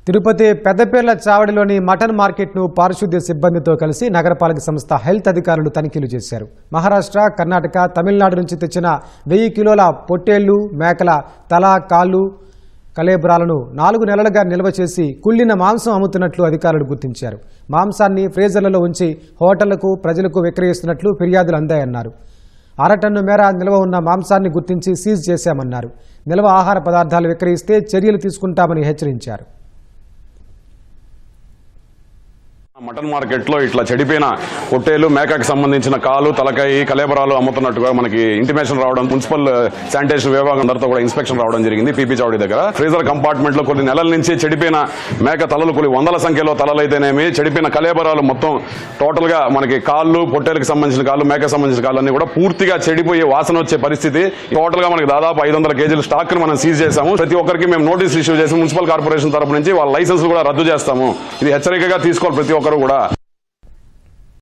Tirupati పెద్దపేర్ల చావడిలోని mutton మార్కెట్ను పారిశుద్ధ్య సిబ్బందితో కలిసి నగరపాలక సంస్థ హెల్త్ అధికారులు తనిఖీలు చేశారు. మహారాష్ట్ర, కర్ణాటక, తమిళనాడు నుంచి తెచ్చిన 1000 కిలోల పొట్టేళ్లు, మేకల తల, కాళ్ళు, కళేబరాలను 4 నెలలుగా నిల్వ చేసి కుళ్ళిన మాంసం అమ్ముతున్నట్లు అధికారులు గుర్తించారు. మాంసాన్ని ఫ్రీజర్లలో ఉంచి హోటళ్లకు, ప్రజలకు విక్రయిస్తున్నట్లు ఫిర్యాదులు అందాయన్నారు. 1/2 టన్ను మేర నిల్వ ఉన్న మాంసాన్ని గుర్తించి సీజ్ చేశామన్నారు. నిల్వ ఆహార పదార్థాలు విక్రయిస్తే చర్యలు తీసుకుంటామని హెచ్చరించారు. మటన్ మార్కెట్లో ఇట్లా చెడిపోయిన పొట్టేలు, మేకకు సంబంధించిన కాలు, తలకాయ, కలేబరాలు అమ్ముతున్నట్టుగా మనకి ఇంటిమేషన్ రావడం, మున్సిపల్ శానిటేషన్ విభాగం అందరితో కూడా ఇన్స్పెక్షన్ రావడం జరిగింది. పీపీ చౌడి దగ్గర ఫ్రీజర్ కంపార్ట్మెంట్ లో కొన్ని నెలల నుంచి చెడిపోయిన మేక తలలు, కొన్ని వందల సంఖ్యలో తలలు అయితేనేమి, చెడిపోయిన కలేబరాలు మొత్తం టోటల్ గా మనకి కాళ్ళు, పొట్టేలకు సంబంధించిన కాళ్ళు, మేకకు సంబంధించిన కాళ్ళు అన్ని కూడా పూర్తిగా చెడిపోయి వాసన వచ్చే పరిస్థితి. టోటల్ గా మనకి దాదాపు 500 కేజీల స్టాక్ ను మనం సీజ్ చేశాము. ప్రతి ఒక్కరికి మేము నోటీస్ ఇష్యూ చేసి మున్సిపల్ కార్పొరేషన్ తరపు నుంచి వాళ్ళ లైసెన్స్ కూడా రద్దు చేస్తాము. ఇది హెచ్చరికగా తీసుకోవాలి ప్రతి ఒక్కరు కూడా.